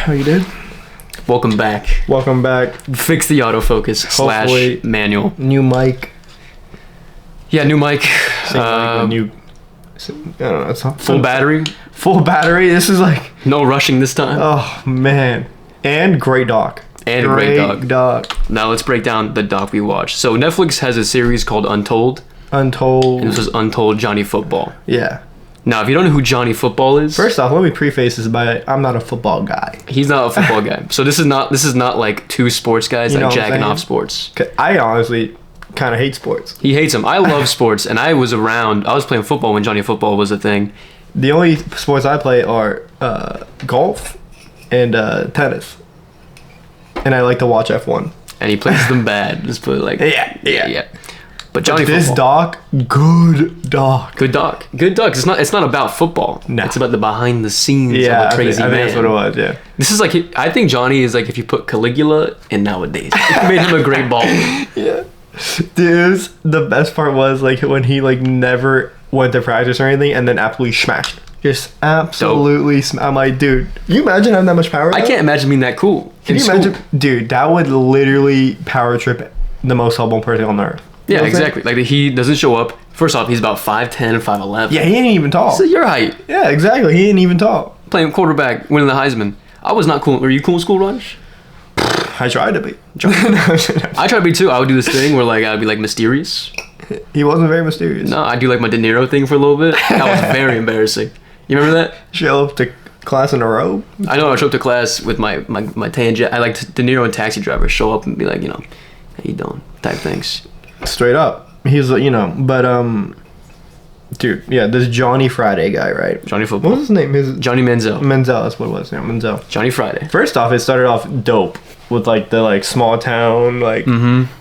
How you did? Welcome back. Welcome back. Fix the autofocus Hopefully, / manual. New mic. Yeah, new mic. New. I don't know. It's not Full battery. Full battery. This is like. No rushing this time. Oh man. And great doc. And great doc. Now let's break down the doc we watched. So Netflix has a series called Untold. And this was Untold Johnny Football. Yeah. Now, if you don't know who Johnny Football is, first off, let me preface this by I'm not a football guy. He's not a football guy. So this is not like two sports guys like jacking off sports. I honestly kind of hate sports. He hates them. I love sports, and I was playing football when Johnny Football was a thing. The only sports I play are golf and tennis, and I like to watch F1. And he plays them bad. Just put it like yeah. But Johnny this Football, good doc. Good doc. It's not about football. No. It's about the behind the scenes of a crazy I man. think that's what it was. Yeah. This is like I think Johnny is like if you put Caligula in nowadays. It made him a great baller. Yeah. Dude, the best part was like when he like never went to practice or anything, and then absolutely smashed. Just absolutely. I'm like, dude, you imagine having that much power? I can't imagine being that cool. Can you imagine, dude? That would literally power trip the most humble person on earth. Yeah, exactly. Like he doesn't show up. First off, he's about 5'10", 5'11". Yeah, he ain't even tall. So your height. Yeah, exactly. He ain't even tall. Playing quarterback, winning the Heisman. I was not cool. Were you cool in school, Raj? I tried to be. I tried to be too. I would do this thing where like I'd be like mysterious. He wasn't very mysterious. No, I'd do like my De Niro thing for a little bit. That was very embarrassing. You remember that? Show up to class in a robe? I know. I showed up to class with my tan jet. I like De Niro and Taxi Driver show up and be like, how you doing? Type things. Straight up. He's but dude, yeah, this Johnny Friday guy, right? Johnny Football. What was his name? Johnny Manziel. Manziel, that's what it was. Yeah, Manziel. Johnny Friday. First off, it started off dope with like the like small town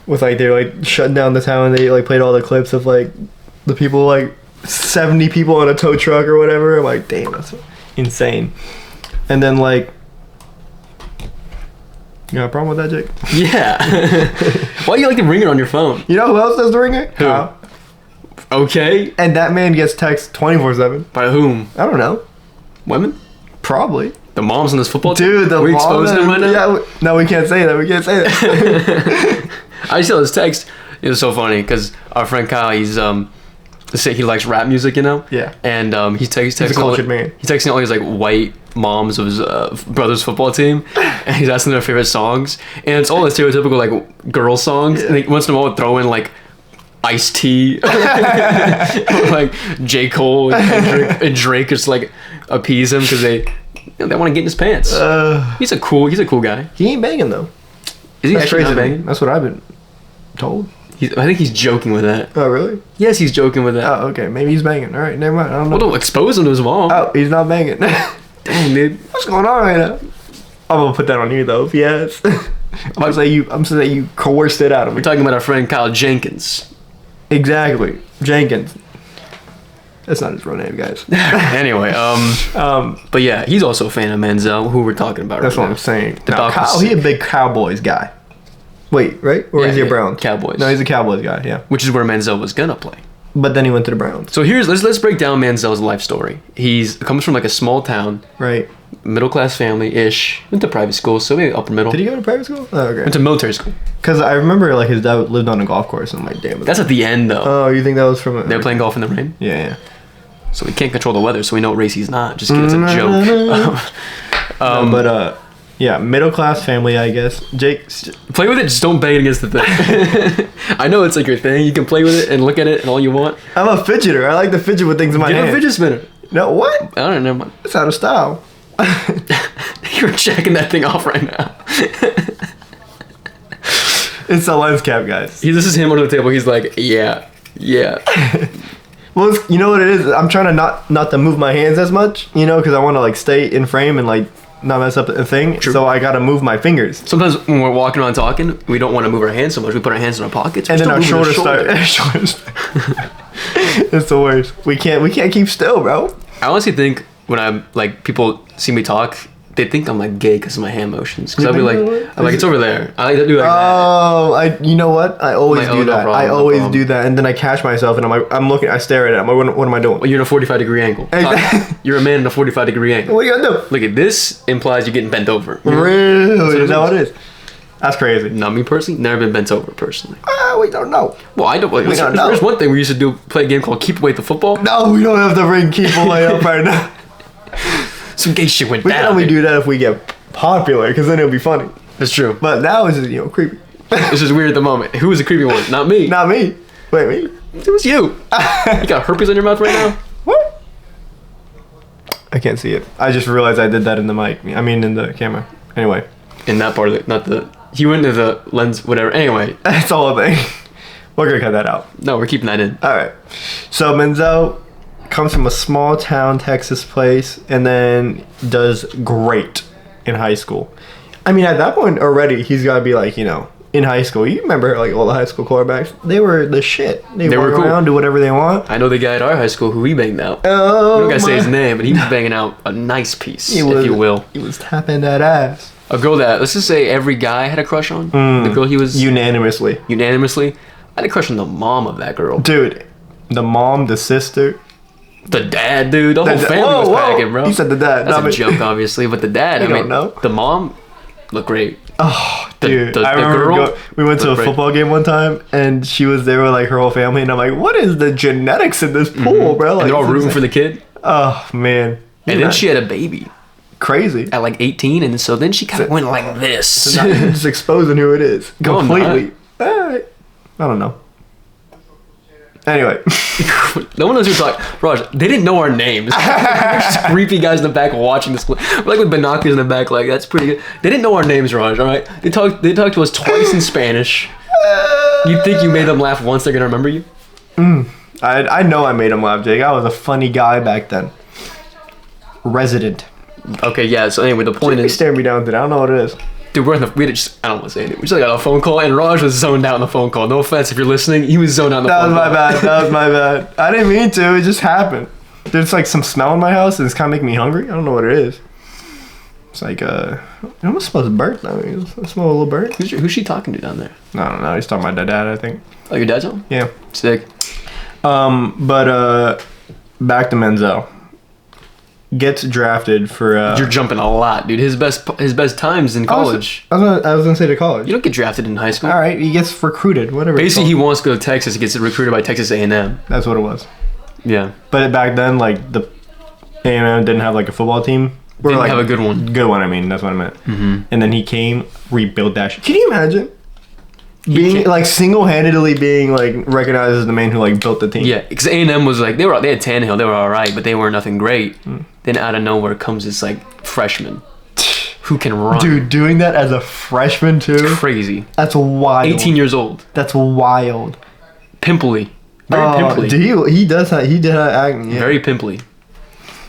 with like they're like shutting down the town. And they like played all the clips of like the people like 70 people on a tow truck or whatever. I'm like, damn, that's insane. And then like. You got a problem with that, Jake? Yeah. Why do you like the ringer on your phone? You know who else does the ringer? Who? Kyle. Okay. And that man gets text 24/7. By whom? I don't know. Women? Probably. The moms on this football team? Dude, the moms. We exposing them right now? Yeah, no, we can't say that. I saw this text. It was so funny because our friend Kyle, he likes rap music, Yeah. And he's a cultured man. He's texting all these like white moms of his brother's football team, and he's asking their favorite songs, and it's all the stereotypical like girl songs. Yeah. And he, once in a while would throw in like Ice-T, like J. Cole and Kendrick and Drake, just like appease him because they want to get in his pants. He's a cool guy. He ain't banging though. Is he actually not banging? That's what I've been told. I think he's joking with that. Oh, really? Yes, he's joking with that. Oh, okay. Maybe he's banging. All right, never mind. I don't know. Well, don't expose him to his mom. Oh, he's not banging. Dang, dude. What's going on right now? I'm gonna put that on you though, if he has. I'm gonna say you coerced it out of me. We're talking about our friend Kyle Jenkins. Exactly, Jenkins. That's not his real name, guys. Anyway, but yeah, he's also a fan of Manziel, who we're talking about. That's right what now. I'm saying. The now, Kyle, he's a big Cowboys guy. Wait, right? Or is he a Browns? Cowboys. No, he's a Cowboys guy. Yeah. Which is where Manziel was gonna play. But then he went to the Browns. So let's break down Manziel's life story. He comes from like a small town, right? Middle class family ish. Went to private school, so maybe upper middle. Did he go to private school? Oh, okay. Went to military school. Because I remember like his dad lived on a golf course. And I'm like, damn. That's at the end though. Oh, you think that was from? They were playing golf in the rain. Yeah. So we can't control the weather, so we know what race he's not. Just kidding, it's a joke. Yeah, middle class family, I guess. Jake, play with it. Just don't bang against the thing. I know it's like your thing. You can play with it and look at it and all you want. I'm a fidgeter. I like to fidget with things in my hand. Give a fidget spinner. No, what? I don't know. Never mind. It's out of style. You're checking that thing off right now. It's a lens cap, guys. This is him under the table. He's like, yeah. Well, you know what it is? I'm trying to not to move my hands as much, because I want to like stay in frame and like not mess up the thing. True. So I gotta move my fingers. Sometimes when we're walking around talking, we don't want to move our hands so much. We put our hands in our pockets, and then our shoulders start. It's the worst. We can't keep still, bro. I honestly think when people see me talk, they think I'm like gay because of my hand motions. Because You I'll be think like, so? I'm like, it's over there. I like to do like that. You know what? I always Like, do no that. problem, I no always problem. do that, and then I catch myself, and I'm looking, I stare at it. I'm like, what am I doing? Well, you're in a 45-degree angle. You're a man in a 45-degree angle. What are you gonna do? Look at this implies you're getting bent over. Really? Is that what it is? That's crazy. Not me personally. Never been bent over personally. We don't know. Well, I don't. Like, We don't know. There's one thing we used to play a game called Keep Away the Football. No, we don't have to bring people way up right now. Some gay shit went We down. can only dude. do that if we get popular, because then it'll be funny. That's true. But now it's just, creepy. This is weird at the moment. Who was the creepy one? Not me. Not me. Wait, me? It was you. You got herpes on your mouth right now? What? I can't see it. I just realized I did that in the mic. I mean, in the camera. Anyway. In that part of it, not the. He went into the lens, whatever. Anyway. That's the whole thing. We're gonna cut that out. No, we're keeping that in. Alright. So Manziel comes from a small town Texas place and then does great in high school. I mean, at that point already, he's got to be like, in high school. You remember like all the high school quarterbacks? They were the shit. They were walk cool. around, do whatever they want. I know the guy at our high school who he banged out. Oh, I don't gotta say his name, but he was banging out a nice piece, if you will. He was tapping that ass. A girl that, let's just say every guy had a crush on. The girl he was Unanimously. I had a crush on the mom of that girl. Dude, the mom, the sister. The dad, dude. The whole family was packing, bro. You said the dad. That's a joke, obviously, but the dad, You don't know. the mom looked great. Oh, The- dude. the I remember girl we went to a looked great. football game one time, and she was there with like her whole family, and I'm like, what is the genetics in this pool, bro? Like, And they're all it's rooting for insane. the kid. Oh, man. And then she had a baby Crazy. at like 18, and so then she kind of went like this. Not just exposing who it is. No, I'm Completely. Alright. I don't know. Anyway. No one knows who we're talking. Raj, they didn't know our names. We're just creepy guys in the back watching this. We're like with binoculars in the back, like that's pretty good. They didn't know our names, Raj. All right, they talked to us twice in Spanish. You think you made them laugh once? They're gonna remember you? I know I made him laugh, Jake. I was a funny guy back then. Resident. Okay, yeah. So anyway, the point He is, stared me down today. I don't know what it is. dude, we had just, I don't want to say anything. We just got a phone call, and Raj was zoned out on the phone call. No offense if you're listening, he was zoned out on the That phone was call. my bad. That was my bad. I didn't mean to. It just happened. There's like some smell in my house, and it's kind of making me hungry. I don't know what it is. It's like it almost smells burnt. I mean, it smells a little burnt. Who's she talking to down there? I don't know. He's talking about dad, I think. Oh, your dad's home? Yeah. Sick. But back to Manziel. Gets drafted for. You're jumping a lot, dude. His best times in college. I was gonna say to college. You don't get drafted in high school. All right, he gets recruited. Whatever. it's Basically, he called. wants to go to Texas. He gets recruited by Texas A&M. That's what it was. Yeah. But back then, like the A&M didn't have like a football team. Or, Didn't like, have a good one. Good one. I mean, that's what I meant. Mm-hmm. And then he came, rebuilt that shit. Can you imagine? Being can't- like single-handedly being like recognized as the man who like built the team. Yeah, because A&M was like they had Tannehill, they were all right, but they were nothing great. Then out of nowhere comes this like freshman who can run. Dude, doing that as a freshman too. Crazy. That's wild. 18 years old. That's wild. Pimply. Very pimply. Dude, he did have acting. Yeah. Very pimply.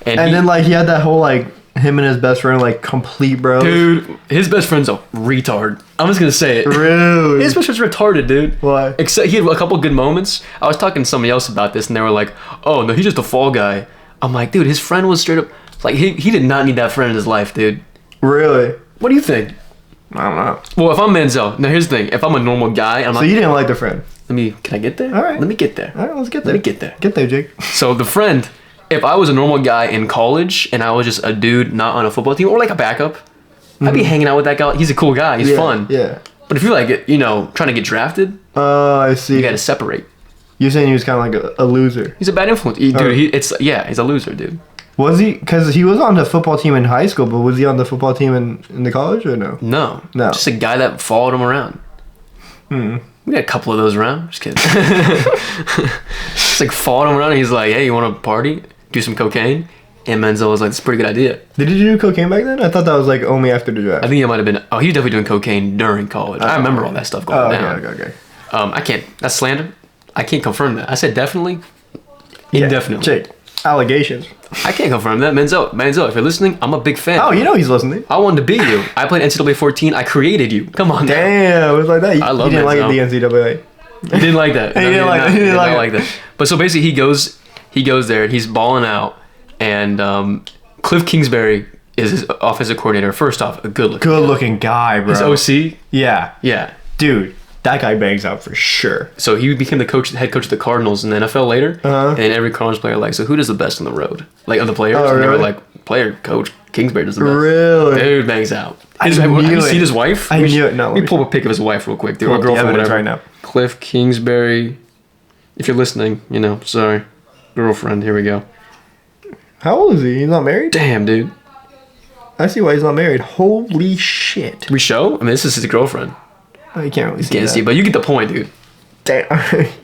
And then like he had that whole like him and his best friend like complete bros. dude, his best friend's a retard. I'm just gonna say it. Really? His best friend's retarded, dude. Why? Except he had a couple good moments. I was talking to somebody else about this, and they were like, "Oh no, he's just a fall guy." I'm like, dude, his friend was straight up like he did not need that friend in his life, dude. Really? What do you think? I don't know. Well, if I'm Manziel, now here's the thing: if I'm a normal guy, I'm So like, you didn't like the friend? can I get there? All right. Let me get there. All right, let's get there. Let me get there. Get there, Jake. So the friend, if I was a normal guy in college and I was just a dude not on a football team or like a backup, I'd be hanging out with that guy. He's a cool guy. He's fun. Yeah. But if you're like, trying to get drafted, Oh, I see. you got to separate. You're saying he was kind of like a loser. He's a bad influence. Dude, he's a loser, dude. Was he? Because he was on the football team in high school, but was he on the football team in the college or no? No. No. Just a guy that followed him around. We got a couple of those around. Just kidding. Just like followed him around and he's like, hey, you want to party? Do some cocaine? And Manziel was like, it's a pretty good idea. Did you do cocaine back then? I thought that was like only after the draft. I think it might have been, he was definitely doing cocaine during college. I remember all that stuff going down. Okay. I can't, that's slander. I can't confirm that. I said definitely, indefinitely. Jake, allegations. I can't confirm that. Manziel, if you're listening, I'm a big fan. Oh, you know he's listening. I wanted to be you. I played NCAA 14. I created you. Come on now. Damn, it was like that. I love you didn't like Manziel. the NCAA. He didn't like that. He didn't like it. He didn't like it. that. But so basically he goes there, he's balling out, and Cliff Kingsbury is his offensive coordinator. First off, a good-looking guy, bro. His OC? Yeah. Yeah. Dude, that guy bangs out for sure. So he became the head coach of the Cardinals in the NFL later. And every Cardinals player like, so who does the best on the road? Like, of the players? Oh, and they were really? like, player, coach, Kingsbury does the best. Really? Dude bangs out. I Have knew you it. seen his wife? I knew it. No, Let me pull up a pic of his wife real quick, dude. Pull Or up the girlfriend, evidence whatever. right now. Cliff Kingsbury. If you're listening, sorry. Girlfriend, here we go. How old is he? He's not married? Damn, dude. I see why he's not married. Holy shit. We show? I mean, this is his girlfriend. Oh, you can't really see Can't that. see, but you get the point, dude. Damn.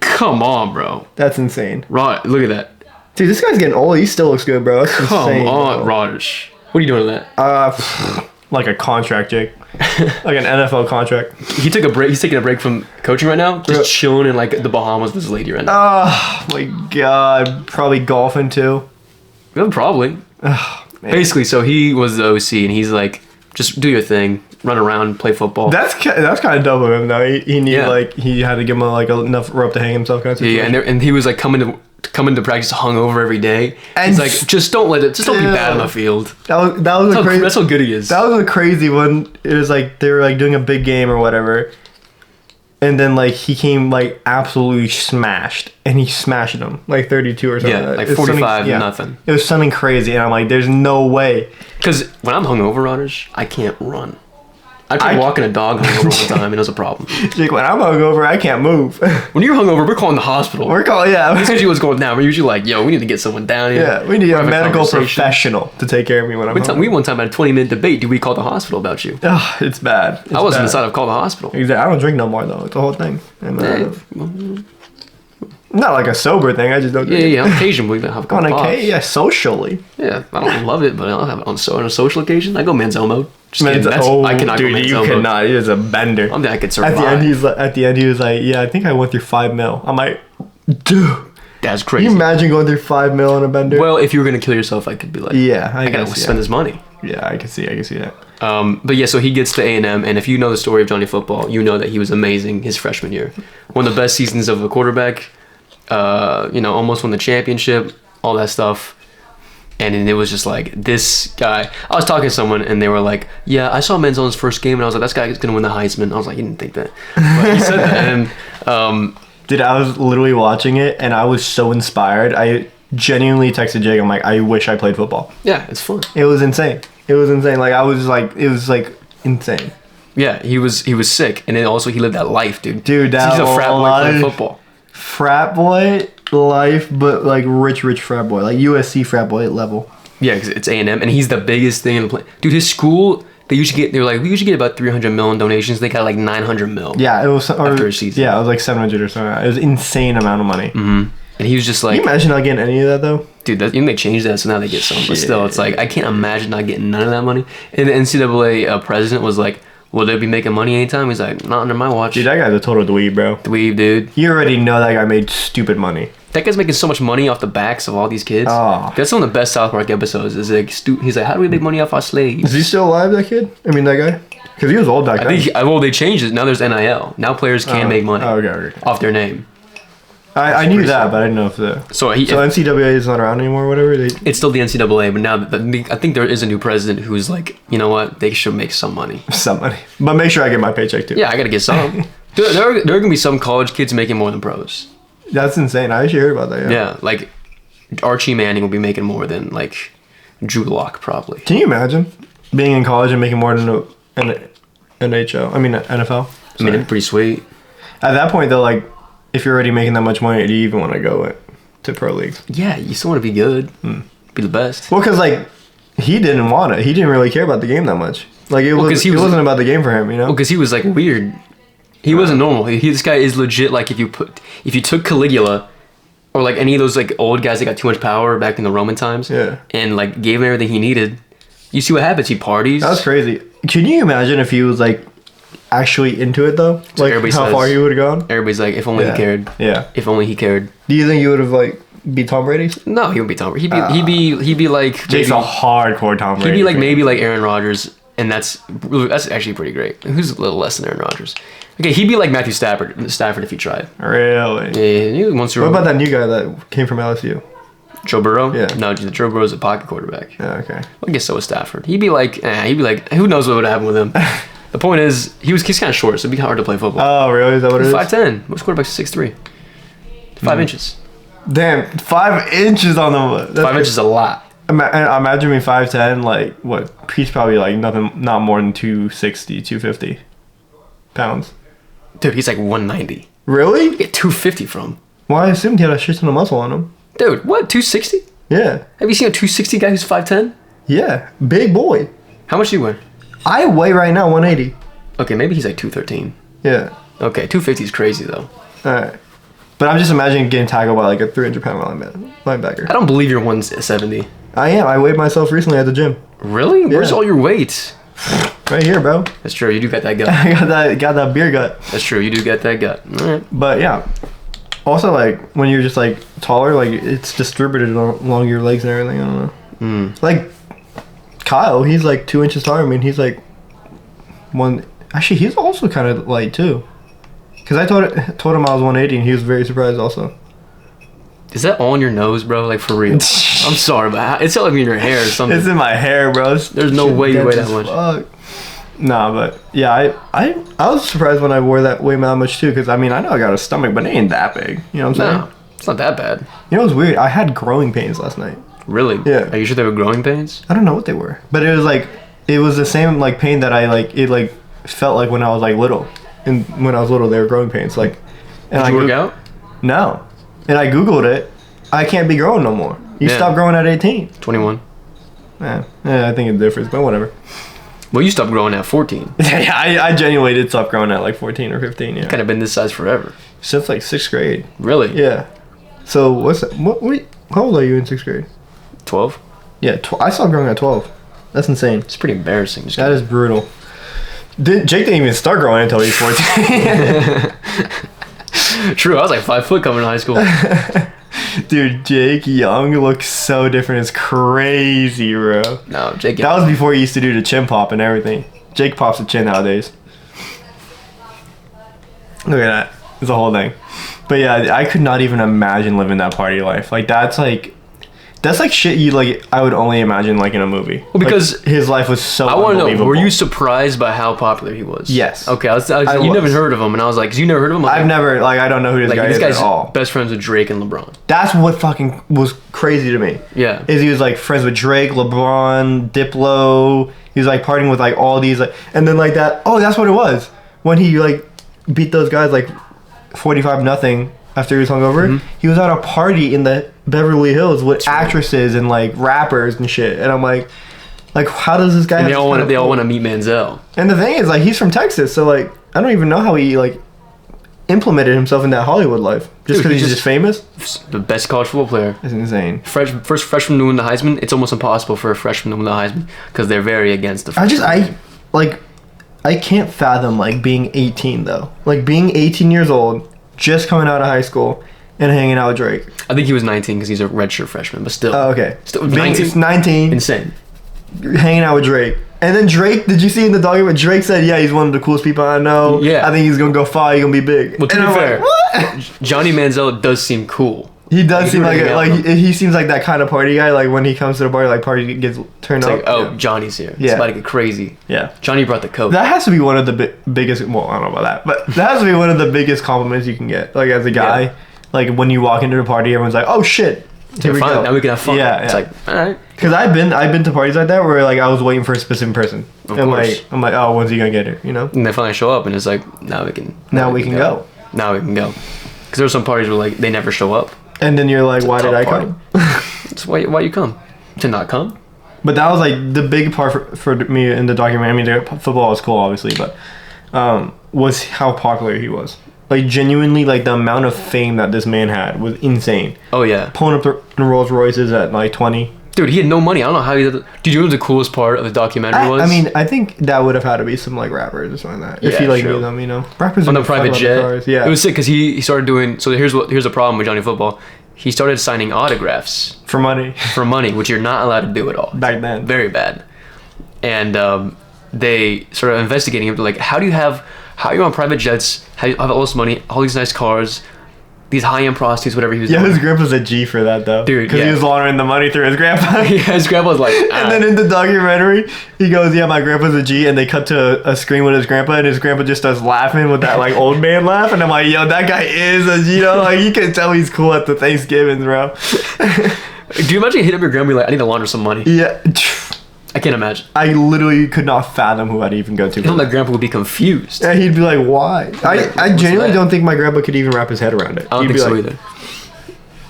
Come on, bro. That's insane. Rod, look at that. Dude, this guy's getting old. He still looks good, bro. That's Come insane, on, bro. Rodish. What are you doing with that? Like a contract, Jake. Like an NFL contract. He took a break. He's taking a break from coaching right now. Just chilling in like the Bahamas with his lady right now. Oh my god. Probably golfing too. Yeah, probably. Oh, man. Basically, so he was the OC, and he's like, just do your thing, run around, play football. That's kind of dumb of him though. He needed like he had to give him enough rope to hang himself. Kind of yeah, and he was like coming to practice hungover every day. And he's like, just don't don't be bad on the field. That was a crazy. That's how good he is. That was a crazy one. It was like they were like doing a big game or whatever, and then like he came like absolutely smashed, and he smashed him like 32 or something. Yeah, like 45 nothing. It was something crazy, and I'm like, there's no way. Because when I'm hungover, Rogers, I can't run. I tried walking a dog hungover one time, and it was a problem. Jake, when I'm hungover, I can't move. When you're hungover, we're calling the hospital. We're calling, yeah. That's usually what's going down. We're usually like, yo, we need to get someone down here. Yeah, we need Have a medical conversation. professional to take care of me when I'm hungover. We one time had a 20-minute debate. Do we call the hospital about you? Ugh, it's bad. I wasn't inside of call the hospital. Exactly. I don't drink no more though. It's the whole thing. Not like a sober thing. I just don't drink. Yeah. On occasion, we have a couple pops. Yeah, socially. Yeah, I don't love it, but I'll have it on a social occasion. I go Manziel mode. Just kidding. I cannot dude, go Manziel you mode. cannot. He is a bender. I think I could survive. At the end, he was like, "Yeah, I think I went through 5 mil." I'm like, dude, That's can crazy. you imagine going through 5 mil on a bender? Well, if you were gonna kill yourself, I could be like, yeah, I gotta spend this money. Yeah, I can see that. But yeah, so he gets to A&M, and if you know the story of Johnny Football, you know that he was amazing his freshman year. One of the best seasons of a quarterback. Almost won the championship, all that stuff. And then it was just like, this guy, I was talking to someone and they were like, yeah, I saw Manziel in his first game and I was like, this guy is going to win the Heisman. I was like, you didn't think that. But he said that. And, dude, I was literally watching it and I was so inspired. I genuinely texted Jake. I'm like, I wish I played football. yeah, it's fun. It was insane. Like, I was like, it was like insane. Yeah, he was sick. And then also he lived that life, dude. Dude, that he's a frat boy playing life. football. Frat boy life, but like rich frat boy, like USC frat boy level. Yeah, because it's A&M, and he's the biggest thing in the play. Dude, his school, we usually get about 300 mil in donations. They got like 900 mil. Yeah, it was after a season. Yeah, it was like 700 or something. It was an insane amount of money. Mm-hmm. And he was just like, can you imagine not getting any of that though? Dude, they changed that, so now they get some. But still, it's like, I can't imagine not getting none of that money. And the NCAA president was like, will they be making money anytime? He's like, not under my watch. Dude, that guy's a total dweeb, bro. Dweeb, dude. You already know that guy made stupid money. That guy's making so much money off the backs of all these kids. Oh. That's one of the best South Park episodes. Is like, he's like, how do we make money off our slaves? Is he still alive, that kid? I mean, that guy? Because he was old back then. I think, well, they changed it. Now there's NIL. Now players can make money okay. off their name. I knew that, but I didn't know if the... So NCAA is not around anymore or whatever? It's still the NCAA, but now I think there is a new president who's like, you know what? They should make some money. Some money. But make sure I get my paycheck, too. Yeah, I got to get some. There are going to be some college kids making more than pros. That's insane. I actually heard about that, Yeah, like Archie Manning will be making more than like Drew Lock probably. Can you imagine being in college and making more than an NHL? I mean, NFL? Sorry. I mean, it'd be pretty sweet. At that point, though, like, if you're already making that much money, do you even want to go to pro leagues? Yeah, you still want to be good. Be the best. Well, because, like, he didn't want it. He didn't really care about the game that much. Like, it wasn't about the game for him, you know? Well, because he was, like, weird. He wasn't normal. This guy is legit, like, if you took Caligula, or, like, any of those, like, old guys that got too much power back in the Roman times, and, like, gave him everything he needed, you see what happens. He parties. That's crazy. Can you imagine if he was, like, actually into it, though? So like, how far he would have gone? Everybody's like, if only he cared. Yeah. If only he cared. Do you think he would have, like, beat Tom Brady? No, he wouldn't be Tom Brady. He'd be like... Jake's a hardcore Tom Brady. He'd be like, maybe like Aaron Rodgers, and that's actually pretty great. Who's a little less than Aaron Rodgers? Okay, he'd be like Matthew Stafford if he tried. Really? Yeah, he wants to... What about that new guy that came from LSU? Joe Burrow? Yeah. No, Joe Burrow's a pocket quarterback. Yeah, okay. I guess so was Stafford. He'd be like, who knows what would happen with him? The point is, he's kind of short, so it'd be hard to play football. Oh, really? Is that what it is? 5'10". Most quarterbacks are 6'3". 5 inches. Damn, 5 inches on the... 5 inches is a lot. Imagine me 5'10", like, what? He's probably, like, not more than 260, 250 pounds. Dude, he's like 190. Really? You get 250 from. Well, I assumed he had a shit ton of muscle on him. Dude, what? 260? Yeah. Have you seen a 260 guy who's 5'10"? Yeah. Big boy. How much do you weigh? I weigh right now 180. Okay, maybe he's like 213. Yeah. Okay, 250 is crazy, though. Alright. But I'm just imagining getting tackled by, like, a 300-pound linebacker. I don't believe you're 170. I am. I weighed myself recently at the gym. Really? Where's Yeah. all your weight? Right here, bro. That's true. You do got that gut. I got that beer gut. That's true. You do get that gut. All right. But yeah. Also, like, when you're just, like, taller, like, it's distributed along your legs and everything. I don't know. Like, Kyle, he's, like, 2 inches taller. I mean, he's, like, one... Actually, he's also kind of light, too. Because I told him I was 180, and he was very surprised also. Is that all in your nose, bro? Like, for real? I'm sorry, but it's like in your hair or something. It's in my hair, bro. There's no way you weigh that much. Fuck. Nah, but yeah, I was surprised when I wore that way that much too, because I mean I know I got a stomach, but it ain't that big. You know what I'm saying? No, it's not that bad. You know what's weird? I had growing pains last night. Really? Yeah. Are you sure they were growing pains? I don't know what they were, but it was the same like pain that I felt like when I was like little, and when I was little they were growing pains. Like, and Did you work out? No, and I googled it. I can't be growing no more. You stopped growing at 18. 21. Yeah, I think it differs, but whatever. Well, you stopped growing at 14. Yeah, I genuinely did stop growing at like 14 or 15. Yeah, Kind of been this size forever. since like 6th grade. Really? Yeah. So what's that? How old are you in 6th grade? 12? Yeah, I stopped growing at 12. That's insane. It's pretty embarrassing. Just That is brutal. Jake didn't even start growing until he was 14. True, I was like 5 foot coming to high school. Dude, Jake Young looks so different. It's crazy, bro. No, Jake. That was before he used to do the chin pop and everything. Jake pops the chin nowadays. Look at that. It's a whole thing. But yeah, I could not even imagine living that party life. Like that's like shit you like. I would only imagine like in a movie. Well, because like, his life was so. I want to know. Unbelievable. Were you surprised by how popular he was? Yes. Okay. I You never was. heard of him, and I was like, "Cause you never heard of him." I've never I don't know who this guy this is guy's at all. best friends with Drake and LeBron. That's what fucking was crazy to me. Yeah. Is he was like friends with Drake, LeBron, Diplo. He was like partying with like all these like, and then like that. Oh, that's what it was when he like beat those guys like 45-0 after he was hungover. Mm-hmm. He was at a party in the Beverly Hills with actresses and like rappers and shit. And I'm like how does this guy? And have they all want to meet Manziel. And the thing is, like, he's from Texas, so like I don't even know how he like implemented himself in that Hollywood life. Just Dude, because he's just famous. The best college football player. It's insane. First freshman to win the Heisman. It's almost impossible for a freshman to win the Heisman because they're very against the. I can't fathom like being 18 though. Like being 18 years old, just coming out of high school and hanging out with Drake. I think he was 19 because he's a redshirt freshman, but still. Oh, okay. Still, Being 19. Insane. Hanging out with Drake. And then Drake, did you see in the document, Drake said, yeah, he's one of the coolest people I know. Yeah. I think he's going to go far, he's going to be big. Well, to and be I'm fair, like, what? Johnny Manziel does seem cool. He does seem like hang out. he seems like that kind of party guy. Like when he comes to the party, like party gets turned It's up. like, oh, yeah. Johnny's here. It's Yeah. about to get crazy. Yeah. Johnny brought the coke. That has to be one of the biggest. Well, I don't know about that, but that has to be one of the biggest compliments you can get. Like as a guy, Yeah. like when you walk into a party, everyone's like, "Oh shit, here we Fine, go." now we can have fun. Yeah, It's yeah. like, all right. Because I've been to parties like that where like I was waiting for a specific person, Of and course. like I'm like, "Oh, when's he gonna get here?" You know? And they finally show up, and it's like, now we can. Now we can go. Now we can go. Because there were some parties where like they never show up. And then you're like, a "Why did tough I party. come?" It's why you come? To not come? But that was like the big part for me in the documentary. I mean, the football was cool, obviously, but was how popular he was. Like genuinely, like the amount of fame that this man had was insane. Oh yeah. Pulling up the Rolls Royces at like 20. Dude, he had no money. I don't know how he did it. Dude, you know what the coolest part of the documentary was? I mean, I think that would have had to be some like rappers or something like that. If Yeah, he like true. knew them, you know. Rappers on the are fun private about jet. the cars. Yeah. It was sick because he started doing. So here's the problem with Johnny Football. He started signing autographs for money for money, which you're not allowed to do at all. back then. Very bad. And they started investigating him. Like, how are you on private jets? How you have all this money, all these nice cars? these high-end prostitutes, whatever he was Yeah, doing. his grandpa's a G for that though. Dude, because yeah. he was laundering the money through his grandpa. Yeah, his grandpa was like, And then in the documentary, he goes, "Yeah, my grandpa's a G," and they cut to a screen with his grandpa, and his grandpa just starts laughing with that like old man laugh, and I'm like, "Yo, that guy is a G," you know, like you can tell he's cool at the Thanksgivings, bro. do you imagine hitting up your grandma and be like, I need to launder some money? Yeah, I can't imagine. I literally could not fathom who I'd even go to. I feel like grandpa would be confused. And he'd be like, "Why?" I genuinely that? don't think my grandpa could even wrap his head around it. I don't He'd think be so like, either.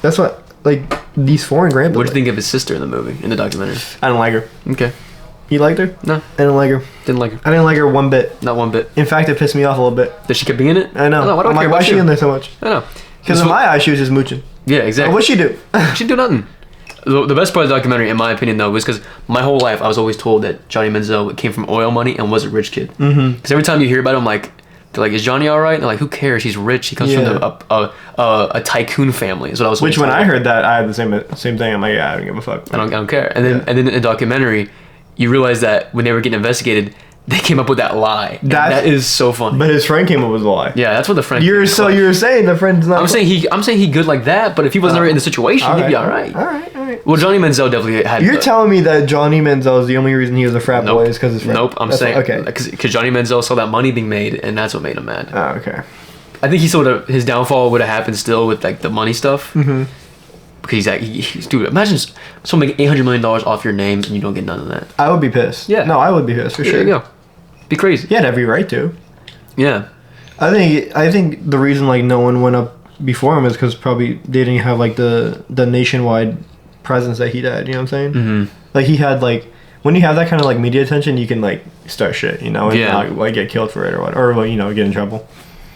That's what, like, these foreign grandpas. What did you think of his sister in the movie, in the documentary? I didn't like her. Okay. You liked her? No, I didn't like her. didn't like her. I didn't like her one bit. Not one bit. In fact, it pissed me off a little bit. Did she keep being in it? I know. Why do I I'm care like, why about is she you? in there so much? I know. Because in my eyes, she was just mooching. Yeah, exactly. What'd she do? She didn't do nothing. The best part of the documentary, in my opinion, though, was because my whole life I was always told that Johnny Manziel came from oil money and was a rich kid. Because every time you hear about him, like, they're like, "Is Johnny all right?" And they're like, "Who cares? He's rich. He comes from a tycoon family." Is what I was. Which always when told. I heard that, I had the same thing. I'm like, yeah, I don't give a fuck. I don't care. And then in the documentary, you realize that when they were getting investigated, they came up with that lie. And that is so funny. But his friend came up with a lie. Yeah, that's what the friend. You're saying the friend's not. I'm saying he good like that, but if he wasn't ever in the situation, he'd be all right. All right. Well, Johnny Manziel definitely had. You're telling me that Johnny Manziel is the only reason he was a frat boy is because his friend. Nope, I'm That's saying okay. because Johnny Manziel saw that money being made, and that's what made him mad. Oh, okay. I think he saw his downfall would have happened still with like the money stuff. Mm-hmm. Because he's like, dude, imagine someone making $800 million off your name and you don't get none of that. I would be pissed. Yeah. No, I would be pissed for sure. There you go. Be crazy. He had every right to. Yeah. I think the reason like no one went up before him is because probably they didn't have like the nationwide presence that he had. You know what I'm saying? Mm-hmm. Like he had like when you have that kind of like media attention, you can like start shit, you know, and not like get killed for it or what, or you know, get in trouble.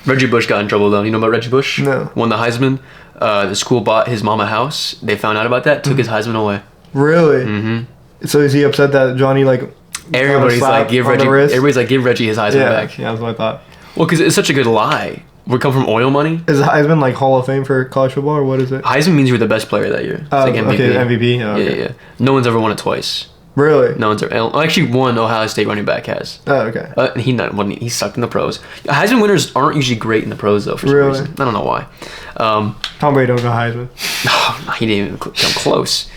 Reggie Bush got in trouble though. You know about Reggie Bush? No. Won the Heisman. The school bought his mom a house. They found out about that. Took his Heisman away. Really? Mm-hmm. So is he upset that Johnny like? Everybody's like, give Reggie his Heisman back. Yeah, that's what I thought. Well, because it's such a good lie. We come from oil money. Is Heisman like Hall of Fame for college football or what is it? Heisman means you were the best player that year. It's like MVP. Okay, MVP. Oh, okay. Yeah. No one's ever won it twice. Really? No one's ever. Actually, one Ohio State running back has. Oh, okay. He sucked in the pros. Heisman winners aren't usually great in the pros though. For some reason, I don't know why. Tom Brady don't go Heisman. No, he didn't even come close.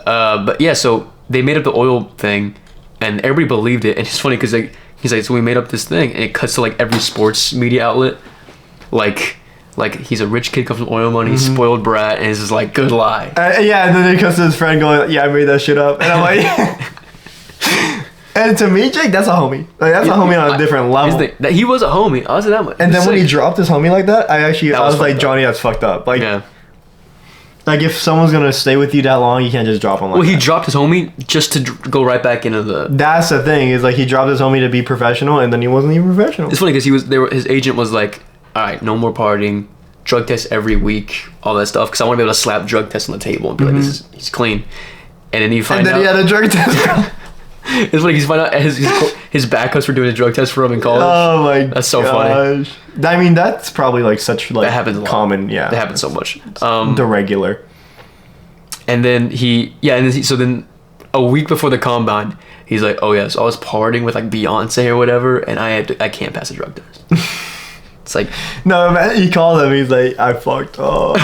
But yeah, so they made up the oil thing, and everybody believed it. And it's funny because he's like, so we made up this thing, and it cuts to like every sports media outlet, like he's a rich kid, comes from oil money, spoiled brat, and it's just like good lie. Yeah, and then he comes to his friend going, "Yeah, I made that shit up," and I'm like. And to me, Jake, that's a homie. Like that's a homie on a different level. He was a homie. I'll say that much. And then when he dropped his homie like that, I was like, Johnny, that's fucked up. Like, yeah. Like if someone's gonna stay with you that long, you can't just drop him. Like he dropped his homie just to go right back into the. That's the thing is like he dropped his homie to be professional, and then he wasn't even professional. It's funny because his agent was like, "All right, no more partying, drug tests every week, all that stuff." Because I want to be able to slap drug tests on the table and be like, he's clean." And then you find out. And then he had a drug test. It's like he's find out his backups for doing a drug test for him in college. Oh my god. That's so funny. I mean, that's probably like such like that happens a lot. Common, yeah. That happens so much. The regular. And then so then a week before the combine, he's like, "Oh yeah, so I was partying with like Beyonce or whatever, and I can't pass a drug test." It's like, no, man, he called him. He's like, "I fucked up."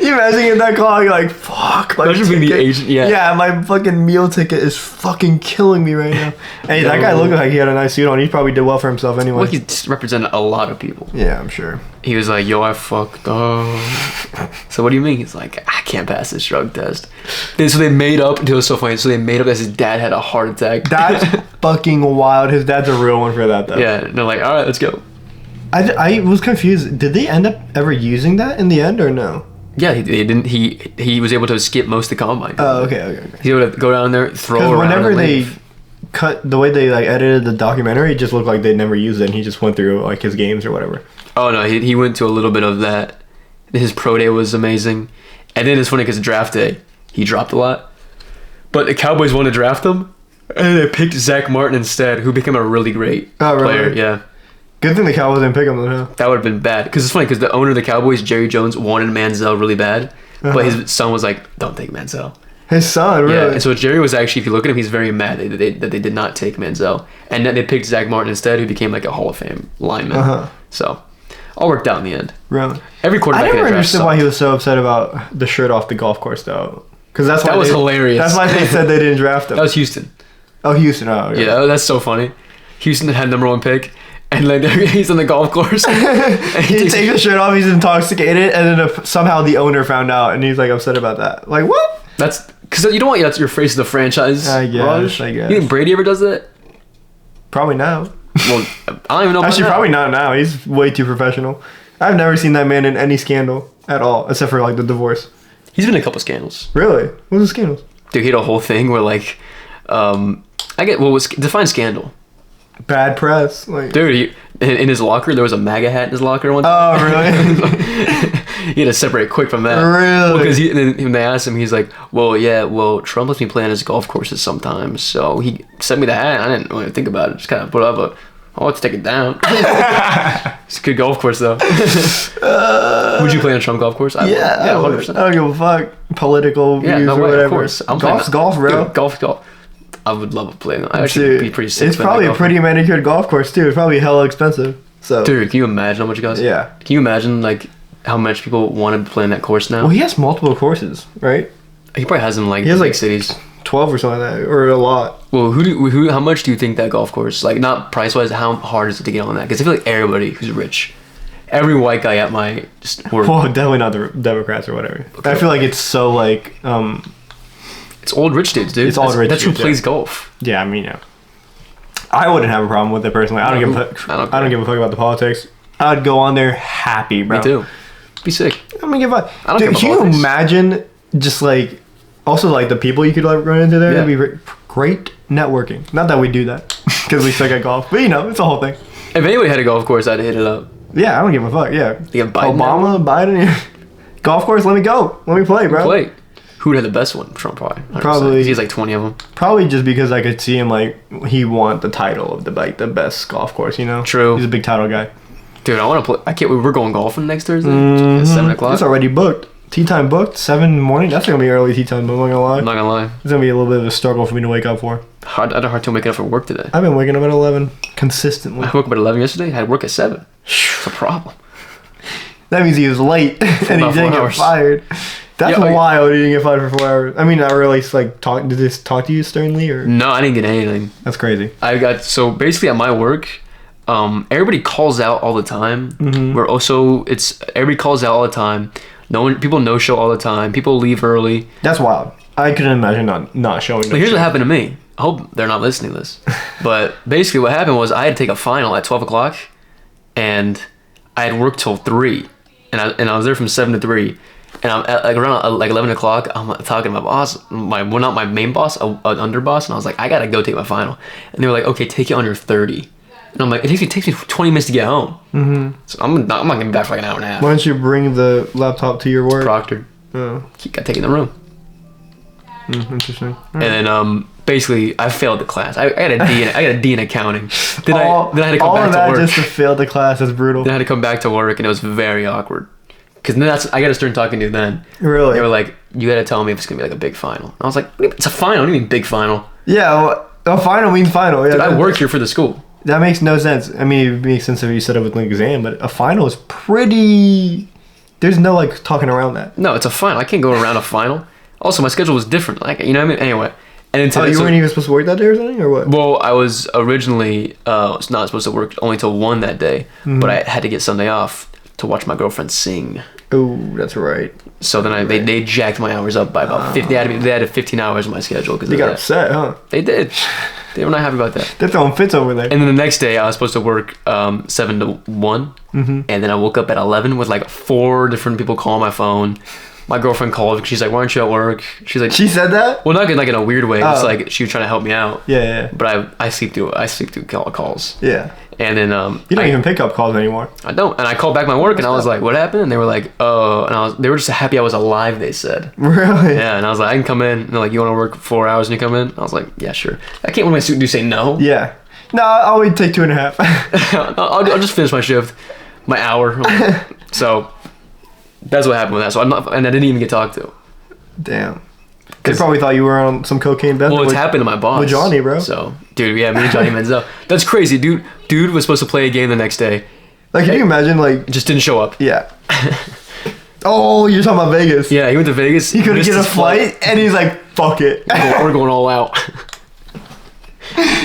You imagine getting that call? You're like, "Fuck." Imagine being the agent. Yeah. Yeah, my fucking meal ticket is fucking killing me right now. Hey, that guy looked like he had a nice suit on. He probably did well for himself anyway. Well, he represented a lot of people. Yeah, I'm sure. He was like, "Yo, I fucked up." So what do you mean? He's like, "I can't pass this drug test." So they made up. It was so funny. So they made up that his dad had a heart attack. That's fucking wild. His dad's a real one for that, though. Yeah, and they're like, "All right, let's go." I was confused. Did they end up ever using that in the end or no? Yeah, he didn't. He was able to skip most of the combine. Oh, okay. He was able to go down there, throw around. Because whenever they cut the way they like edited the documentary, it just looked like they never used it. And he just went through like his games or whatever. Oh no, he went to a little bit of that. His pro day was amazing, and then it's funny because draft day he dropped a lot, but the Cowboys wanted to draft him, and they picked Zach Martin instead, who became a really great player. Yeah. Good thing the Cowboys didn't pick him though. That would have been bad. Because it's funny, because the owner of the Cowboys, Jerry Jones, wanted Manziel really bad. But his son was like, "Don't take Manziel." His son, really? Yeah, and so Jerry was actually, if you look at him, he's very mad that they did not take Manziel. And then they picked Zach Martin instead, who became like a Hall of Fame lineman. So, All worked out in the end. Really? Every quarterback. I never understood why he was so upset about the shirt off the golf course, though. Because that was hilarious. That's why they said they didn't draft him. That was Houston. Oh, Houston. Oh, yeah. That's so funny. Houston had #1 pick, and like he's on the golf course. And he takes the shirt off. He's intoxicated, and then somehow the owner found out, and he's like upset about that. Like what? That's because you don't want your face of the franchise. I guess. You think Brady ever does that? Probably now. Well, I don't even know. Actually, probably not now. He's way too professional. I've never seen that man in any scandal at all, except for like the divorce. He's been in a couple scandals. Really? What was the scandals? Dude, he had a whole thing where like, define scandal. Bad press. Like, dude, in his locker there was a MAGA hat in his locker one time. Oh, really? He had to separate quick from that. Really? Because when they asked him, he's like, well, Trump lets me play on his golf courses sometimes, so he sent me the hat. I didn't really think about it. Just kind of put it up, but I'll have to take it down. It's a good golf course, though. Would you play on a Trump golf course? Yeah, 100%. I don't give a fuck. Political views or whatever. Of course. Golf's golf, bro. Dude, golf. I would love to play. I actually be pretty sick. It's probably a pretty manicured golf course, too. It's probably hella expensive. So. Dude, can you imagine how much it costs? Yeah. Can you imagine, like, how much people want to play in that course now? Well, he has multiple courses, right? He probably has them like he has like cities, 12 or something like that, or a lot. Well, how much do you think that golf course, like not price wise, how hard is it to get on that? Because I feel like everybody who's rich, every white guy at my work. Well, definitely not the Democrats or whatever. Okay. I feel like it's so like. It's old rich dudes, dude. It's old rich. That's who plays golf. Yeah, I mean, yeah. I wouldn't have a problem with it personally. I don't give a fuck about the politics. I'd go on there happy, bro. Me too. Be sick. I mean, can you imagine just like also like the people you could like run into there? Yeah. It'd be great networking. Not that we do that because we suck at golf, but you know, it's a whole thing. If anybody had a golf course, I'd hit it up. Yeah, I don't give a fuck. Yeah, you Biden Biden, golf course. Let me go. Let me play, bro. Play. Who'd have the best one? Trump probably. 100%. Probably. He's like 20 of them. Probably just because I could see him like he won the title of the best golf course. You know. True. He's a big title guy. Dude, I want to play. I can't. We're going golfing next Thursday at 7:00. It's already booked. Tea time booked. 7 in the morning. That's gonna be early tea time. I'm not gonna lie. I'm not gonna lie. It's gonna be a little bit of a struggle for me to wake up for. I had a hard time waking up for work today. I've been waking up at 11 consistently. I woke up at 11 yesterday. I had work at 7. It's a problem. That means he was late and he didn't get fired. That's wild. He didn't get fired for 4 hours. I mean, not really. Like, did this talk to you sternly or? No, I didn't get anything. That's crazy. So basically at my work. Everybody calls out all the time. Mm-hmm. We're also everybody calls out all the time. People no show all the time. People leave early. That's wild. I couldn't imagine not showing. Here's what happened to me. I hope they're not listening to this. But basically, what happened was I had to take a final at 12:00, and I had worked till 3, and I was there from 7 to 3. And I'm at, like around like 11:00. I'm talking to my boss, not my main boss, an underboss, and I was like, I gotta go take my final. And they were like, okay, take it on your 30. And I'm like, it takes me 20 minutes to get home. Mm-hmm. So I'm not gonna be back for like an hour and a half. Why don't you bring the laptop to your work? Proctored. Oh. Gotta take it in the room. Interesting. And then basically I failed the class. I got a D in accounting. Then I had to come all back of to that work. just to fail the class is brutal. Then I had to come back to work, and it was very awkward. Because then I got to start talking to them. Really? They were like, you got to tell me if it's gonna be like a big final. I was like, it's a final. What do you mean big final? Yeah, well, a final means final. Yeah, dude, I work here for the school. That makes no sense. I mean, it makes sense if you set up with an exam, but a final is pretty. There's no like talking around that. No, it's a final. I can't go around a final. Also, my schedule was different. Like, you know what I mean? Anyway. And you weren't even supposed to work that day or something, or what? Well, I was originally not supposed to work only till 1 that day, but I had to get Sunday off to watch my girlfriend sing. Oh, that's right. So then they jacked my hours up by about 50. They added 15 hours in my schedule because they got upset, huh? They did. They were not happy about that. They're throwing fits over there. And then the next day, I was supposed to work 7 to 1, and then I woke up at 11 with like 4 different people calling my phone. My girlfriend called. She's like, "Why aren't you at work?" She's like, "She said that." Well, not like in a weird way. It's like she was trying to help me out. Yeah. But I sleep through calls. Yeah. And then you don't even pick up calls anymore. I don't. And I called back my work, and I was like, "What happened?" And they were like, "Oh," and they were just happy I was alive. They said. Really? Yeah. And I was like, "I can come in." And they're like, "You want to work 4 hours and you come in?" I was like, "Yeah, sure." I can't. When my suit do say no. Yeah. No, I'll only take 2.5. I'll just finish my shift, my hour. So. That's what happened with that. So I didn't even get talked to. Damn. They probably thought you were on some cocaine bender. Well, it's happened to my boss. With Johnny, bro. So, dude, yeah, me and Johnny Manziel. That's crazy, dude. Dude was supposed to play a game the next day. Like, can you imagine, like... Just didn't show up. Yeah. Oh, you're talking about Vegas. Yeah, he went to Vegas. He couldn't get a flight, and he's like, fuck it. We're going all out.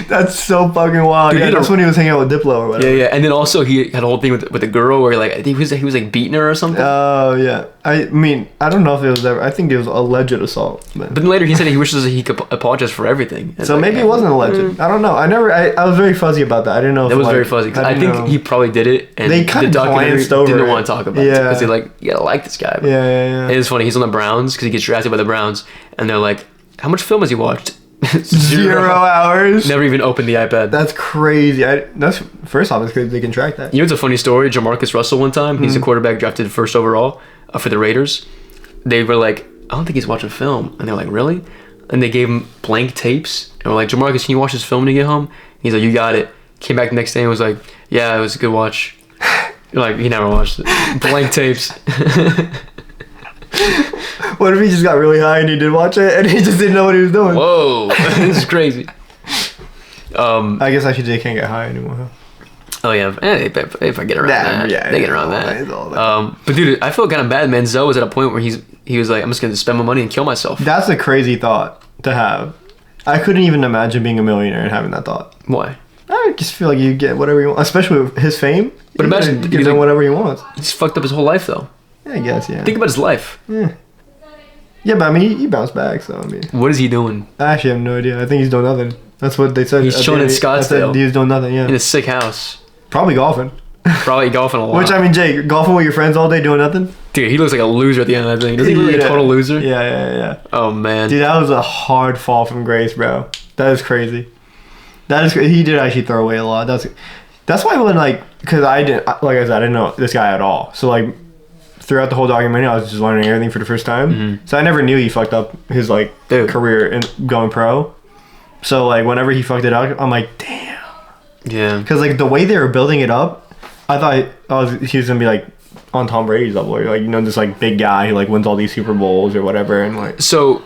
That's so fucking wild. Dude, yeah, that's when he was hanging out with Diplo or whatever. Yeah. And then also he had a whole thing with the girl where like I think he was like beating her or something. Oh, yeah. I mean, I don't know if it was ever... I think it was alleged assault. But then later he said he wishes that he could apologize for everything. So like, maybe it wasn't alleged. I don't know. I was very fuzzy about that. I didn't know if... That was very fuzzy. Cause I think he probably did it, and they kind the of documentary glanced over didn't it. want to talk about it because they like, you gotta like this guy. But Yeah. It's funny. He's on the Browns because he gets drafted by the Browns, and they're like, "How much film has he watched?" 0 hours. Never even opened the iPad. That's crazy. That's first off, it's crazy they can track that. You know, it's a funny story. Jamarcus Russell one time, he's a quarterback drafted first overall for the Raiders. They were like, "I don't think he's watching film," and they're like, "Really?" And they gave him blank tapes, and we're like, "Jamarcus, can you watch this film when you get home?" He's like, "You got it." Came back the next day and was like, "Yeah, it was a good watch." Like, he never watched it. Blank tapes. What if he just got really high and he did watch it and he just didn't know what he was doing? Whoa, this is crazy. I guess actually they can't get high anymore. Huh? Oh yeah, if I get around that, yeah, they get around that. But dude, I feel kind of bad. Manziel was at a point where he was like, "I'm just gonna spend my money and kill myself." That's a crazy thought to have. I couldn't even imagine being a millionaire and having that thought. Why? I just feel like you get whatever you want, especially with his fame. But imagine he can whatever he wants. He just fucked up his whole life though. Yeah, I guess, yeah. Think about his life. Yeah, but I mean, he bounced back, so I mean. What is he doing? I actually have no idea. I think he's doing nothing. That's what they said. He's chilling in Scottsdale. He was doing nothing, yeah. In a sick house. Probably golfing. Probably golfing a lot. Which, I mean, Jake, golfing with your friends all day doing nothing? Dude, he looks like a loser at the end of that thing. Doesn't he look like a total loser? Yeah. Oh, man. Dude, that was a hard fall from grace, bro. That is crazy. He did actually throw away a lot. That's why when, like, because I said, I didn't know this guy at all. So, like, throughout the whole documentary, I was just learning everything for the first time. Mm-hmm. So I never knew he fucked up his, like, career in going pro. So, like, whenever he fucked it up, I'm like, damn. Yeah. Because, like, the way they were building it up, I thought he was going to be, like, on Tom Brady's level. Or, like, you know, this, like, big guy who, like, wins all these Super Bowls or whatever. And, like... So...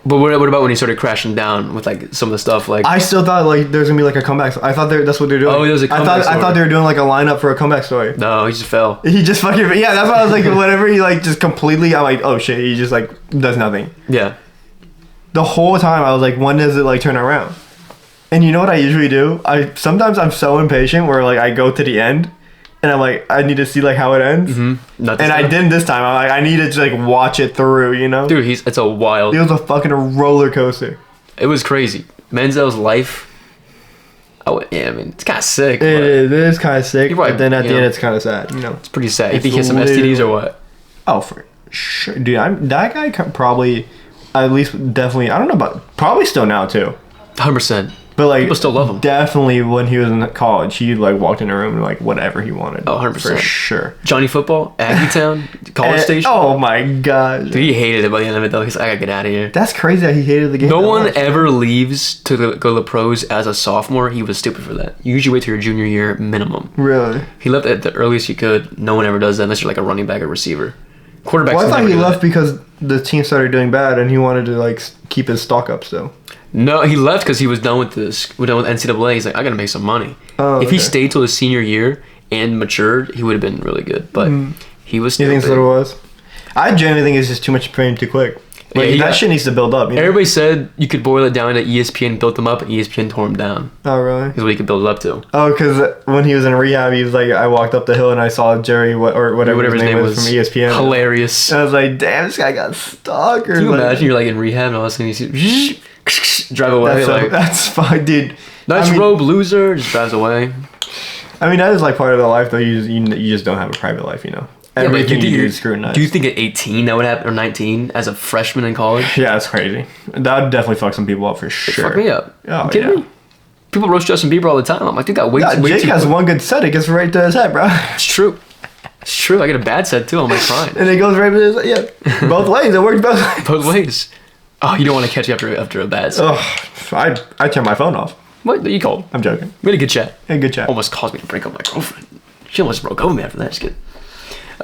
But what about when he started crashing down with like some of the stuff? Like I still thought like there's gonna be like a comeback. I thought that's what they're doing. Oh, there's a comeback story. I thought they were doing like a lineup for a comeback story. No, he just fell. He just fucking That's why I was like, whenever he like just completely, I'm like, oh shit, he just like does nothing. Yeah. The whole time I was like, when does it like turn around? And you know what I usually do? Sometimes I'm so impatient where like I go to the end. And I'm like, I need to see like how it ends. Mm-hmm. And I didn't this time. I'm like, I needed to like watch it through, you know? Dude, it's a wild. It was a fucking roller coaster. It was crazy. Manziel's life. I mean, it's kind of sick. It is kind of sick, right, but then at the end, it's kind of sad, you know? It's pretty sad. You think he has some STDs or what? Oh, for sure. Dude, that guy probably, at least definitely, I don't know about, probably still now too. 100%. But like, people still love him. Definitely when he was in college, he like walked in a room and like whatever he wanted. Oh, 100%. For sure. Johnny Football, Aggie Town, College Station. Oh my god. Dude, he hated it by the end of it though. He's like, I gotta get out of here. That's crazy that he hated the game. No one ever leaves to go to the pros as a sophomore. He was stupid for that. You usually wait till your junior year minimum. Really? He left at the earliest he could. No one ever does that unless you're like a running back or receiver. Quarterbacks. Well, I thought he left because the team started doing bad and he wanted to like keep his stock up still. No, he left because he was done with this. We're done with NCAA. He's like, I gotta make some money. Oh, if he stayed till his senior year and matured, he would have been really good. But he was. You think that's what it was? I genuinely think it's just too much for him too quick. Like, that shit needs to build up. You know? Everybody said you could boil it down to ESPN built him up and ESPN tore him down. Oh, really? Is what he could build it up to. Oh, because when he was in rehab, he was like, I walked up the hill and I saw Jerry, or whatever his name was from ESPN. Hilarious. And I was like, damn, this guy got stuck. Can you imagine you're like in rehab and all of a sudden you see drive away? That's fine, dude. Nice robe, loser. Just drives away. I mean, that is like part of the life, though. You just don't have a private life, you know. Everything you do is scrutinized. Do you think at 18 that would happen, or 19 as a freshman in college? Yeah, that's crazy. That would definitely fuck some people up for sure. Fuck me up. Oh, you kidding me? People roast Justin Bieber all the time. I'm like, dude, that way Jake too has quick. one good set. It gets right to his head, bro. It's true. It's true. I get a bad set too. I'm like crying. And it goes right to his head. Yeah, both ways. It works both ways. Both ways. Oh, you don't want to catch you after a bad set. Ugh, I turn my phone off. What? You called? I'm joking. We had a good chat. A good chat. Almost caused me to break up my girlfriend. She almost broke up with me after that. Just kidding.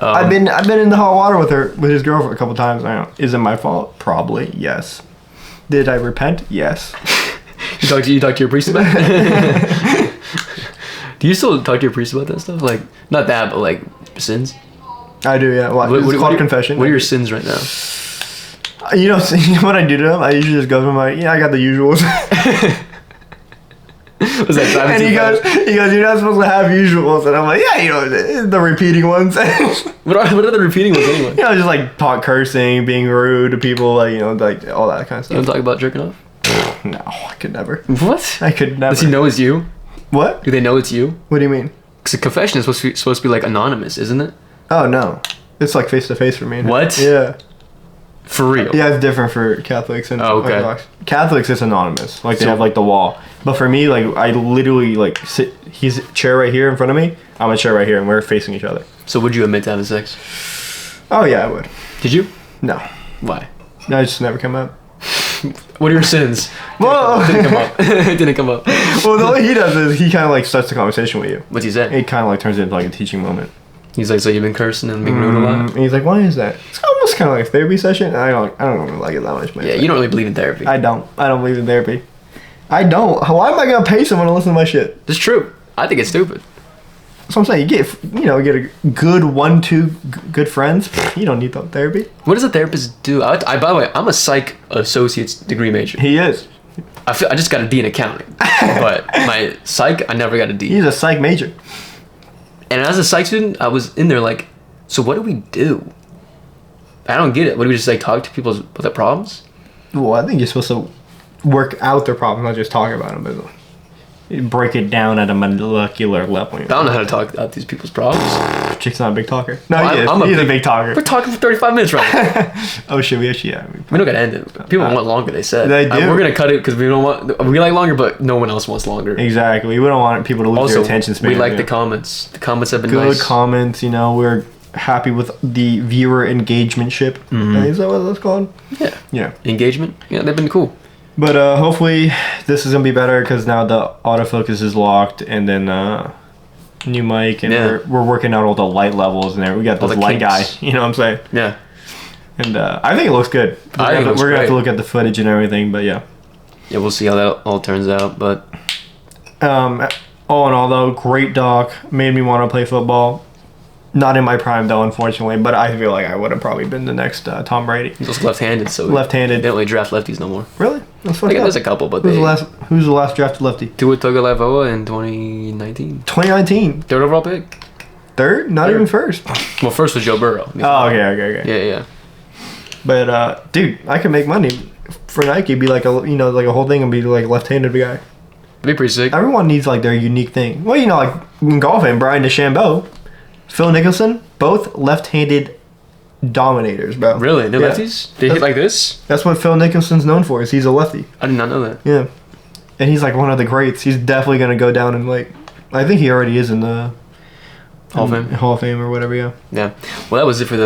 I've been in the hot water with his girlfriend a couple times. I don't know. Is it my fault? Probably. Yes. Did I repent? Yes. You talk to your priest about it? Do you still talk to your priest about that stuff? Like, not that, but like sins. I do, yeah. Well, it's called confession. What are your sins right now? You know what I do to him? I usually just go to him like, yeah, I got the usuals. Was that driving? And he goes, you're not supposed to have usuals. And I'm like, yeah, you know, the repeating ones. What are the repeating ones anyway? You know, just like talk cursing, being rude to people, like, you know, like all that kind of stuff. You don't talk about jerking off? No, I could never. What? I could never. Does he know it's you? What? Do they know it's you? What do you mean? Because a confession is supposed to be like anonymous, isn't it? Oh, no. It's like face to face for me. What? Yeah. For real? Yeah, it's different for Catholics and okay. Catholics, it's anonymous. Like, they have like the wall. But for me, like, I literally like sit. He's a chair right here in front of me. I'm a chair right here, and we're facing each other. So would you admit to having sex? Oh yeah, I would. Did you? No. Why? No, it just never come up. What are your sins? Well, Didn't come up. It didn't come up. Well, the way he does is he kind of like starts the conversation with you. What's he say? It kind of like turns into like a teaching moment. He's like, so you've been cursing and being rude a lot? And he's like, why is that? It's almost kind of like a therapy session. And I don't really like it that much, man. Yeah, you don't really believe in therapy. I don't believe in therapy. I don't. Why am I gonna pay someone to listen to my shit? It's true. I think it's stupid. That's what I'm saying. You get a good 1-2 good friends. You don't need therapy. What does a therapist do? By the way, I'm a psych associate's degree major. He is. I just got a D in accounting, but my psych, I never got a D. He's a psych major. And as a psych student, I was in there like, so what do we do? I don't get it. What do we just like talk to people about their problems? Well, I think you're supposed to work out their problems, not just talk about them, but break it down at a molecular level. I don't know how to talk about these people's problems. Chick's not a big talker. No, he's a big talker. We're talking for 35 minutes right now. Oh shit, we actually we don't gotta end it. People want longer. They said they do. We're gonna cut it because we don't want. We like longer, but no one else wants longer. Exactly. We don't want people to lose their attention span. We like the comments. The comments have been good nice. Comments. You know, we're happy with the viewer engagementship. Is that what that's called? Yeah. Yeah. Engagement. Yeah, they've been cool. But hopefully this is gonna be better because now the autofocus is locked, and then new mic, and we're working out all the light levels, and there we got this light guy. You know what I'm saying? Yeah. And I think it looks good. We're gonna have to look at the footage and everything, but yeah. Yeah, we'll see how that all turns out. But all in all, though, great doc. Made me want to play football. Not in my prime, though, unfortunately, but I feel like I would have probably been the next Tom Brady. He's also left-handed, so left-handed. They don't really draft lefties no more. Really? That's funny. I think there's a couple, but who's the last drafted lefty? Tua Tagovailoa in 2019. 2019. Third overall pick. Third? Not even first. Well, first was Joe Burrow. Oh, okay. Yeah. But dude, I could make money for Nike. Be like like a whole thing and be like left-handed guy. That'd be pretty sick. Everyone needs like their unique thing. Well, like in golfing, Brian DeChambeau, Phil Nicholson, both left-handed dominators, bro. Really? They're lefties? They hit like this? That's what Phil Nicholson's known for. Is he's a lefty. I did not know that. Yeah, and he's like one of the greats. He's definitely gonna go down in like, I think he already is in the Hall of Fame or whatever. Yeah. Yeah. Well, that was it for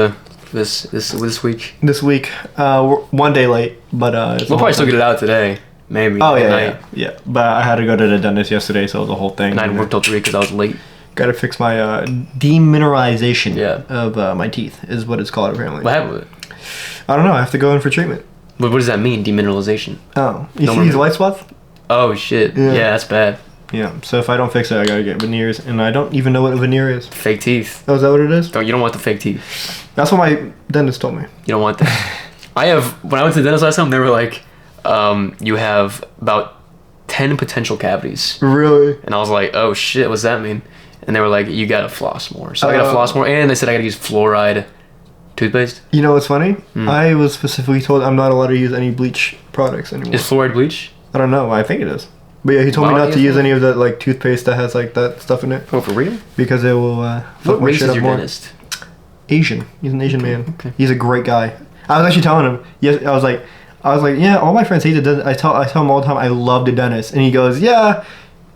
this week. This week, we're 1 day late, but we'll probably still get it out today. Maybe. Oh yeah. But I had to go to the dentist yesterday, so the whole thing. And I worked till 3 because I was late. Got to fix my demineralization of my teeth, is what it's called apparently. What happened with it? I don't know. I have to go in for treatment. What does that mean, demineralization? Oh, you see these white spots? Oh shit! Yeah, that's bad. Yeah. So if I don't fix it, I gotta get veneers, and I don't even know what a veneer is. Fake teeth. Oh, is that what it is? You don't want the fake teeth. That's what my dentist told me. You don't want that. When I went to the dentist last time, they were like, you have about 10 potential cavities. Really? And I was like, oh shit, what's that mean? And they were like, you gotta floss more. So I gotta floss more, and they said I gotta use fluoride toothpaste. You know what's funny? I was specifically told I'm not allowed to use any bleach products anymore. Is fluoride bleach? I don't know. I think it is. But yeah, he told me not to use any of that like toothpaste that has like that stuff in it. Oh, for real? Because it will what race is your dentist? Asian. He's an Asian man. Okay. He's a great guy. I was actually telling him. Yes, I was like, yeah. All my friends hate the dentist. I tell him all the time I love the dentist, and he goes, yeah.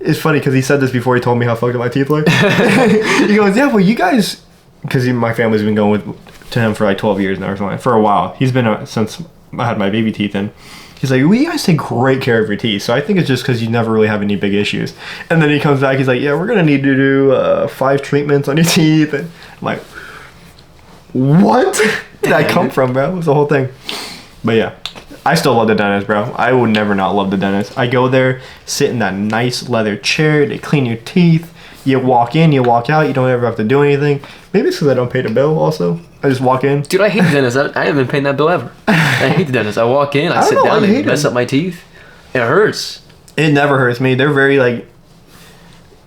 It's funny because he said this before he told me how fucked up my teeth look. He goes, yeah, well, you guys, because my family's been going to him for like 12 years now or something. For a while, he's been since I had my baby teeth in. He's like, well, you guys take great care of your teeth, so I think it's just because you never really have any big issues. And then he comes back, he's like, yeah, we're gonna need to do 5 treatments on your teeth. And I'm like, what? Where did that come from, bro? It was the whole thing. But yeah, I still love the dentist, bro. I would never not love the dentist. I go there, sit in that nice leather chair, they clean your teeth, you walk in, you walk out, you don't ever have to do anything. Maybe it's because I don't pay the bill also. I just walk in. Dude, I hate the dentist. I haven't been paying that bill ever. I hate the dentist. I walk in, I sit down, and mess up my teeth. It hurts. It never hurts me. They're very like,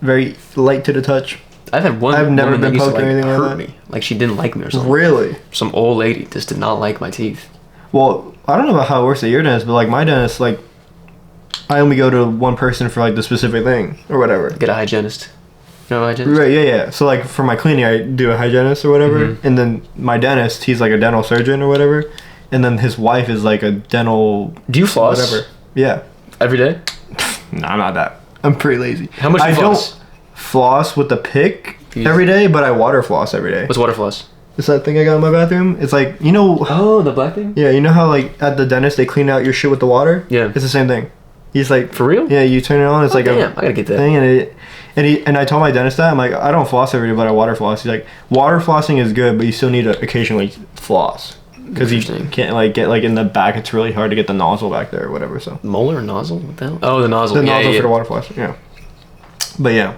very light to the touch. I've never been that used to, poked or anything like hurt that. me. Like she didn't like me or something. Really? Some old lady just did not like my teeth. Well, I don't know about how it works at your dentist, but like my dentist, like, I only go to one person for like the specific thing or whatever. Get a hygienist. You know a hygienist? Right, yeah. So like for my cleaning, I do a hygienist or whatever, and then my dentist, he's like a dental surgeon or whatever, and then his wife is like a dental. Do you floss? Whatever. Yeah. Every day? No, I'm not that. I'm pretty lazy. How much do you floss? Don't floss with the pick every day, but I water floss every day. What's water floss? It's that thing I got in my bathroom. It's like, you know. Oh, the black thing? Yeah, you know how like at the dentist they clean out your shit with the water? Yeah. It's the same thing. He's like, for real? Yeah, you turn it on. It's like damn, I gotta get that thing, and I told my dentist that I'm like, I don't floss every day, but I water floss. He's like, water flossing is good, but you still need to occasionally floss because you can't like get like in the back. It's really hard to get the nozzle back there or whatever. So molar or nozzle? What the hell? Oh, the nozzle. The nozzle for the water floss. Yeah. But yeah,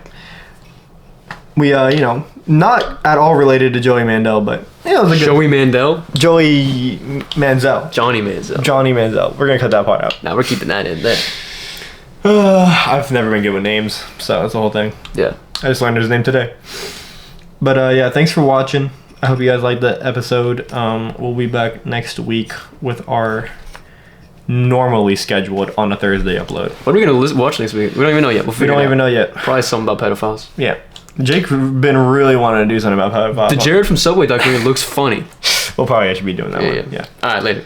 we you know, not at all related to Joey Mandel, but yeah, it was a good Joey Mandel. Joey Manziel. Johnny Manziel. Johnny Manziel. We're gonna cut that part out. Nah, we're keeping that in there. I've never been good with names, so that's the whole thing. Yeah. I just learned his name today. But yeah, thanks for watching. I hope you guys liked the episode. We'll be back next week with our normally scheduled on a Thursday upload. What are we gonna watch next week? We don't even know yet. We don't even know yet. Probably something about pedophiles. Yeah. Jake been really wanting to do something about pedophiles. The Jared from Subway documentary looks funny. We'll probably actually be doing that one. Yeah. All right, later.